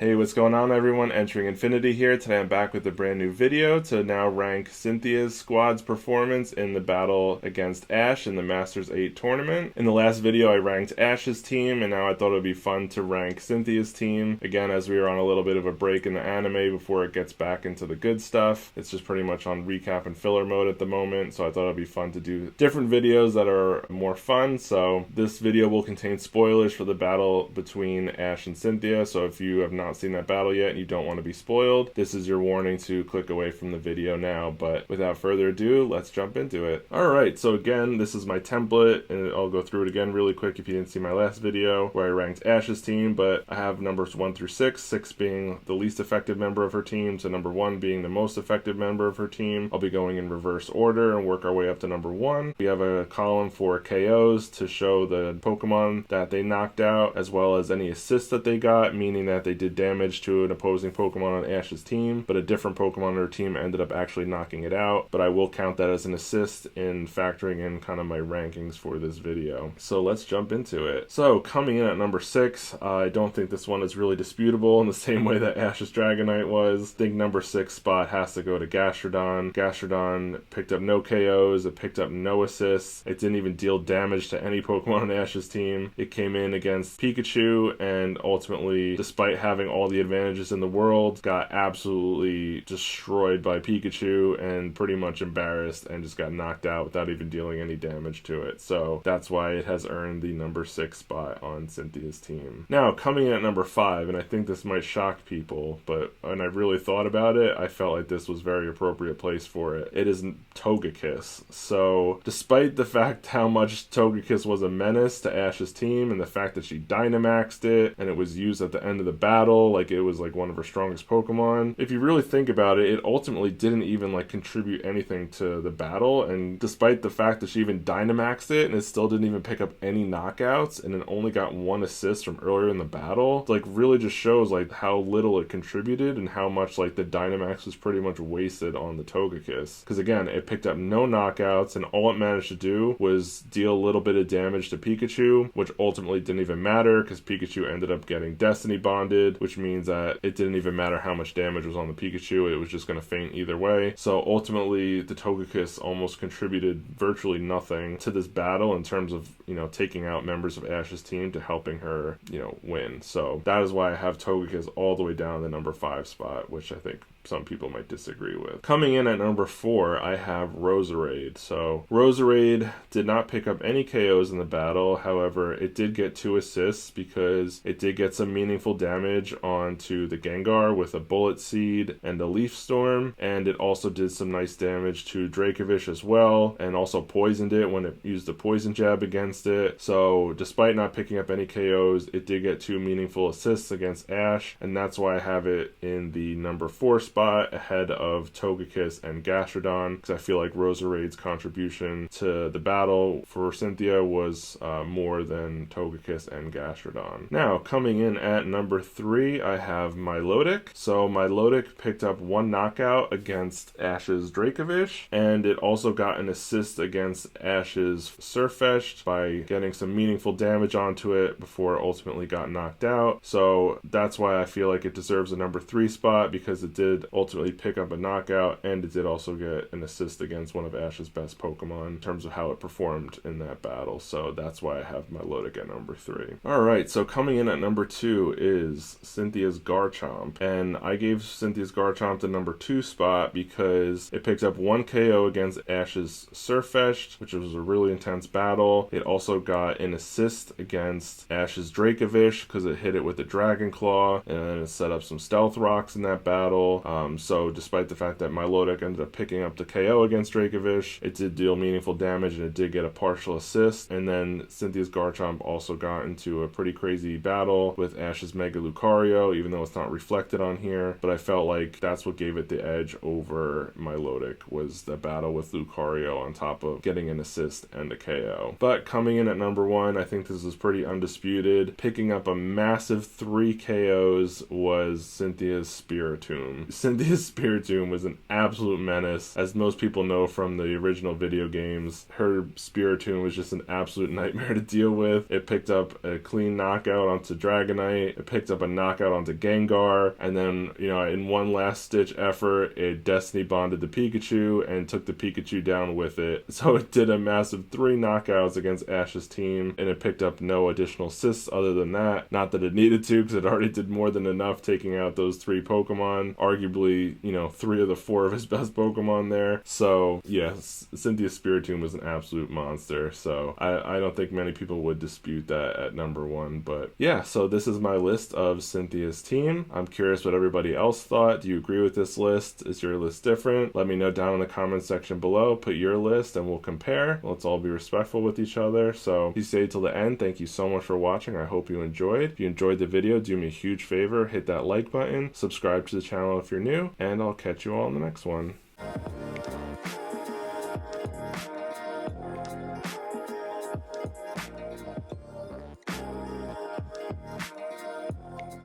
Hey, what's going on everyone? Entering Infinity here. Today I'm back with a brand new video to now rank Cynthia's squad's performance in the battle against Ash in the Masters 8 tournament. In the last video I ranked Ash's team, and now I thought it would be fun to rank Cynthia's team. Again, as we are on a little bit of a break in the anime before it gets back into the good stuff. It's just pretty much on recap and filler mode at the moment, so I thought it would be fun to do different videos that are more fun. So this video will contain spoilers for the battle between Ash and Cynthia, so if you have not seen that battle yet and you don't want to be spoiled, this is your warning to click away from the video now. But without further ado, let's jump into it. Alright, so again, this is my template, and I'll go through it again really quick if you didn't see my last video where I ranked Ash's team, but I have numbers 1 through 6, 6 being the least effective member of her team, to number 1 being the most effective member of her team. I'll be going in reverse order and work our way up to number 1. We have a column for KOs to show the Pokemon that they knocked out, as well as any assists that they got, meaning that they did damage to an opposing Pokemon on Ash's team, but a different Pokemon on her team ended up actually knocking it out. But I will count that as an assist in factoring in kind of my rankings for this video. So let's jump into it. So coming in at number 6, I don't think this one is really disputable in the same way that Ash's Dragonite was. I think number 6 spot has to go to Gastrodon. Gastrodon picked up no KOs, it picked up no assists, it didn't even deal damage to any Pokemon on Ash's team. It came in against Pikachu and ultimately, despite having all the advantages in the world, got absolutely destroyed by Pikachu and pretty much embarrassed and just got knocked out without even dealing any damage to it. So that's why it has earned the number 6 spot on Cynthia's team. Now coming in at number 5, and I think this might shock people, but when I really thought about it, I felt like this was very appropriate place for it. It is Toga Kiss. So despite the fact how much Toga Kiss was a menace to Ash's team and the fact that she Dynamaxed it and it was used at the end of the battle like it was like one of her strongest Pokemon, if you really think about it, it ultimately didn't even like contribute anything to the battle. And despite the fact that she even Dynamaxed it and it still didn't even pick up any knockouts and it only got 1 assist from earlier in the battle, like really just shows like how little it contributed and how much like the Dynamax was pretty much wasted on the Togekiss. Because again, it picked up no knockouts and all it managed to do was deal a little bit of damage to Pikachu, which ultimately didn't even matter because Pikachu ended up getting Destiny Bonded, which means that it didn't even matter how much damage was on the Pikachu, it was just going to faint either way. So ultimately the Togekiss almost contributed virtually nothing to this battle in terms of, you know, taking out members of Ash's team to helping her, you know, win. So that is why I have Togekiss all the way down in the number 5 spot, which I think some people might disagree with. Coming in at number 4, I have Rosarade. So Rosarade did not pick up any KOs in the battle. However, it did get 2 assists because it did get some meaningful damage onto the Gengar with a Bullet Seed and a Leaf Storm, and it also did some nice damage to Dracovish as well, and also poisoned it when it used a Poison Jab against it. So despite not picking up any KOs, it did get 2 meaningful assists against Ash, and that's why I have it in the number 4 spot ahead of Togekiss and Gastrodon, because I feel like Rosarade's contribution to the battle for Cynthia was more than Togekiss and Gastrodon. Now coming in at number 3, I have Milotic. So Milotic picked up 1 knockout against Ash's Dracovish, and it also got an assist against Ash's Sirfetch'd by getting some meaningful damage onto it before it ultimately got knocked out. So that's why I feel like it deserves a number 3 spot, because it did ultimately pick up a knockout and it did also get an assist against one of Ash's best Pokemon in terms of how it performed in that battle. So that's why I have Milotic at number 3. Alright, so coming in at number 2 is Cynthia's Garchomp, and I gave Cynthia's Garchomp the number 2 spot because it picked up 1 KO against Ash's Sirfetch'd, which was a really intense battle. It also got an assist against Ash's Dracovish because it hit it with a Dragon Claw, and then it set up some Stealth Rocks in that battle. So despite the fact that Milotic ended up picking up the KO against Dracovish, it did deal meaningful damage and it did get a partial assist. And then Cynthia's Garchomp also got into a pretty crazy battle with Ash's Mega Lucario, even though it's not reflected on here. But I felt like that's what gave it the edge over Milotic, was the battle with Lucario on top of getting an assist and a KO. But coming in at number 1, I think this is pretty undisputed. Picking up a massive 3 KOs was Cynthia's Spiritomb. Cynthia's Spiritomb was an absolute menace. As most people know from the original video games, her Spiritomb was just an absolute nightmare to deal with. It picked up a clean knockout onto Dragonite, it picked up a knockout onto Gengar, and then, you know, in one last stitch effort, it Destiny bonded the Pikachu and took the Pikachu down with it. So it did a massive 3 knockouts against Ash's team, and it picked up no additional assists other than that. Not that it needed to, because it already did more than enough taking out those 3 Pokemon. Arguably, you know, 3 of the 4 of his best Pokemon there. So, yes, Cynthia's Spiritomb was an absolute monster. So, I don't think many people would dispute that at number 1. But, yeah, so this is my list of Cynthia's team. I'm curious what everybody else thought. Do you agree with this list? Is your list different? Let me know down in the comments section below. Put your list and we'll compare. Let's all be respectful with each other. So, if you stayed till the end, thank you so much for watching. I hope you enjoyed. If you enjoyed the video, do me a huge favor. Hit that like button. Subscribe to the channel if you're new. And I'll catch you all in the next one.